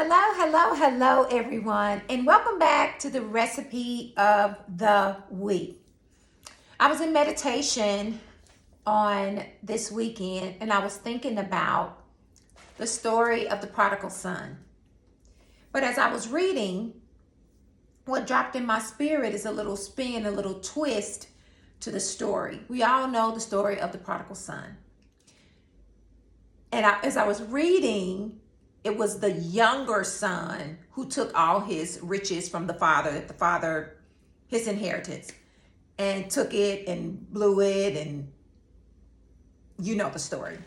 Hello, everyone, and welcome back to the recipe of the week. I was in meditation on this weekend and I was thinking about the story of the prodigal son. But as I was reading, what dropped in my spirit is a little spin, a little twist to the story. We all know the story of the prodigal son. And as I was reading, it was the younger son who took all his riches from the father, his inheritance, and took it and blew it, and you know the story.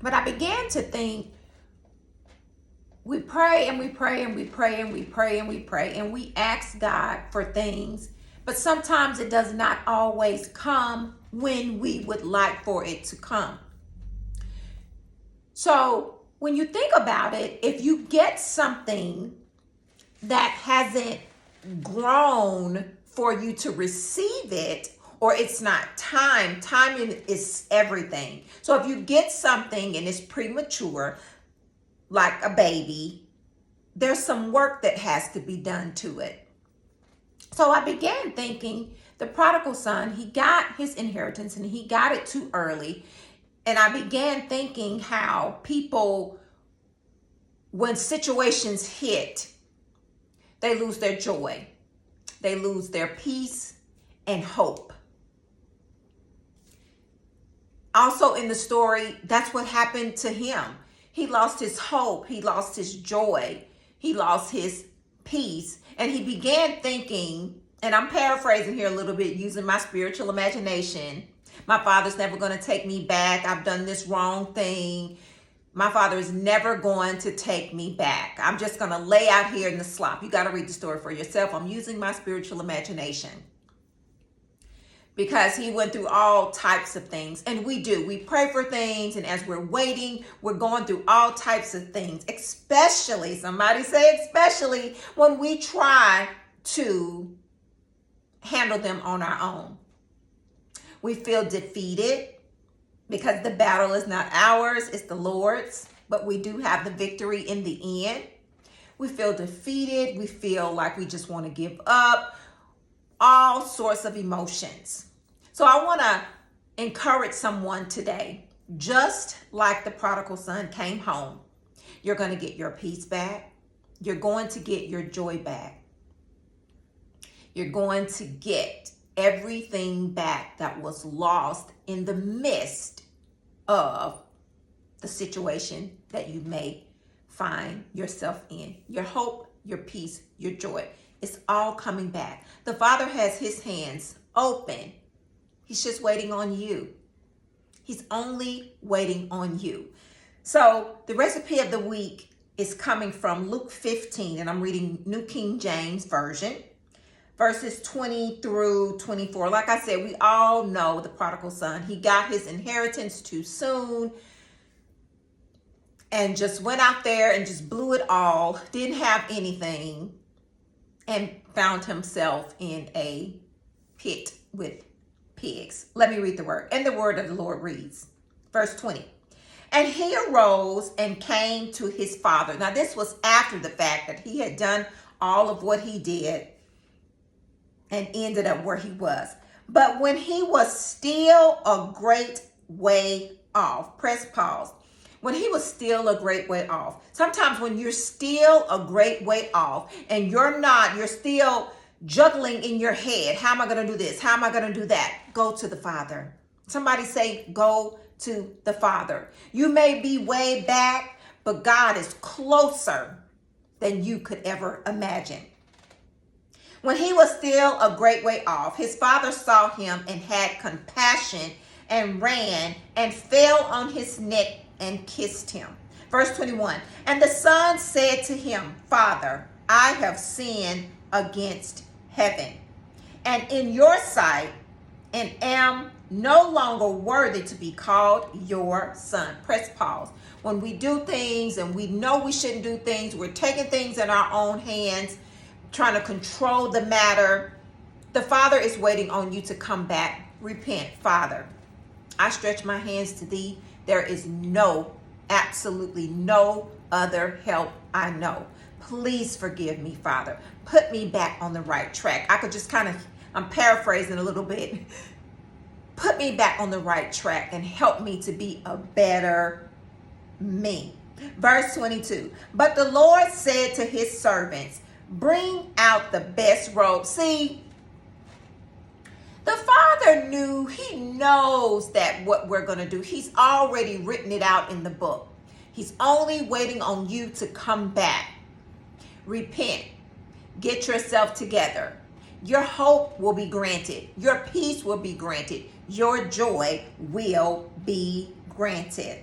But I began to think, we pray and we pray and we pray and we pray and we pray and we ask God for things, but sometimes it does not always come when we would like for it to come. So when you think about it, if you get something that hasn't grown for you to receive it, or it's not timing is everything. So if you get something and it's premature, like a baby, there's some work that has to be done to it. So I began thinking, the prodigal son, he got his inheritance and he got it too early. And I began thinking how people, when situations hit, they lose their joy. They lose their peace and hope. Also in the story, that's what happened to him. He lost his hope. He lost his joy. He lost his peace. And he began thinking, and I'm paraphrasing here a little bit using my spiritual imagination, my father's never going to take me back. I've done this wrong thing. My father is never going to take me back. I'm just going to lay out here in the slop. You got to read the story for yourself. I'm using my spiritual imagination. Because he went through all types of things. And we do. We pray for things. And as we're waiting, we're going through all types of things. Especially, somebody say especially, when we try to handle them on our own. We feel defeated because the battle is not ours, it's the Lord's. But we do have the victory in the end. We feel defeated. We feel like we just want to give up. All sorts of emotions. So I want to encourage someone today, just like the prodigal son came home, you're going to get your peace back. You're going to get your joy back. You're going to get everything back that was lost in the midst of the situation that you may find yourself in. Your hope, your peace, your joy. It's all coming back. The Father has his hands open. He's just waiting on you. He's only waiting on you. So the recipe of the week is coming from Luke 15, and I'm reading New King James Version, verses 20 through 24. Like I said, we all know the prodigal son. He got his inheritance too soon and just went out there and just blew it all. Didn't have anything. And found himself in a pit with pigs. Let me read the word. And the word of the Lord reads, verse 20. And he arose and came to his father. Now this was after the fact that he had done all of what he did and ended up where he was. But when he was still a great way off, press pause. When he was still a great way off. Sometimes when you're still a great way off and you're still juggling in your head. How am I going to do this? How am I going to do that? Go to the Father. Somebody say, go to the Father. You may be way back, but God is closer than you could ever imagine. When he was still a great way off, his father saw him and had compassion and ran and fell on his neck and kissed him. Verse 21, and the son said to him, Father, I have sinned against heaven and in your sight, and am no longer worthy to be called your son. Press pause. When we do things and we know we shouldn't do things, we're taking things in our own hands, trying to control the matter. The Father is waiting on you to come back. Repent. Father, I stretch my hands to thee. There is absolutely no other help I know. Please forgive me, Father. Put me back on the right track. I could just I'm paraphrasing a little bit. Put me back on the right track and help me to be a better me. Verse 22, but the Lord said to his servants, bring out the best robe. See, the Father knew, he knows that what we're going to do. He's already written it out in the book. He's only waiting on you to come back. Repent. Get yourself together. Your hope will be granted. Your peace will be granted. Your joy will be granted.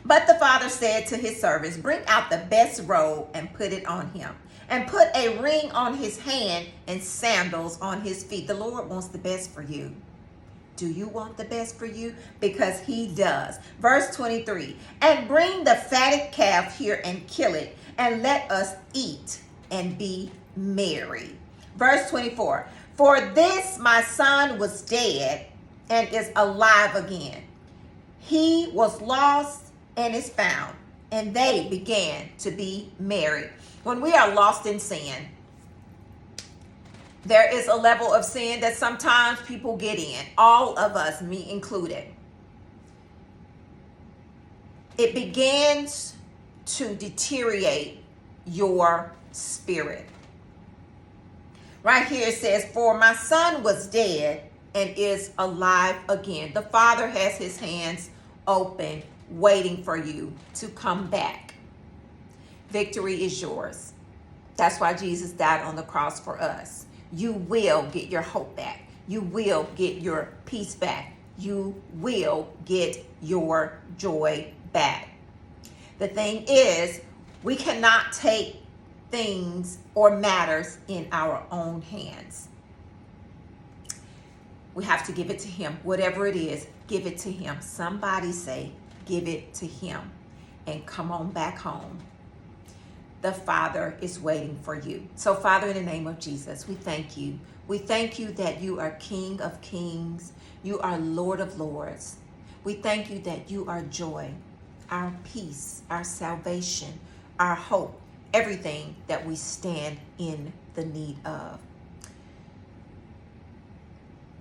But the Father said to his servants, bring out the best robe and put it on him, and put a ring on his hand and sandals on his feet. The Lord wants the best for you. Do you want the best for you? Because he does. Verse 23, and bring the fatted calf here and kill it, and let us eat and be merry. Verse 24, for this my son was dead and is alive again. He was lost and is found, and they began to be merry. When we are lost in sin, there is a level of sin that sometimes people get in, all of us, me included. It begins to deteriorate your spirit. Right here it says, for my son was dead and is alive again. The Father has his hands open, waiting for you to come back. Victory is yours. That's why Jesus died on the cross for us. You will get your hope back. You will get your peace back. You will get your joy back. The thing is, we cannot take things or matters in our own hands. We have to give it to him. Whatever it is, give it to him. Somebody say, give it to him and come on back home. The Father is waiting for you. So Father, in the name of Jesus, we thank you. We thank you that you are King of Kings. You are Lord of Lords. We thank you that you are joy, our peace, our salvation, our hope, everything that we stand in the need of.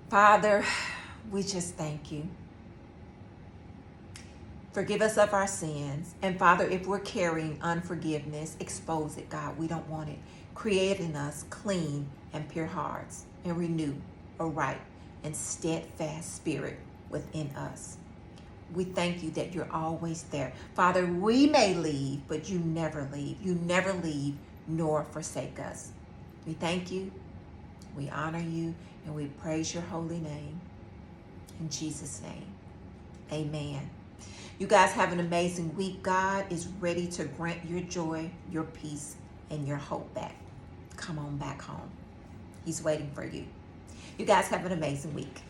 Father, we just thank you. Forgive us of our sins. And Father, if we're carrying unforgiveness, expose it, God. We don't want it. Create in us clean and pure hearts, and renew a right and steadfast spirit within us. We thank you that you're always there. Father, we may leave, but you never leave. You never leave nor forsake us. We thank you, we honor you, and we praise your holy name. In Jesus' name, amen. You guys have an amazing week. God is ready to grant your joy, your peace, and your hope back. Come on back home. He's waiting for you. You guys have an amazing week.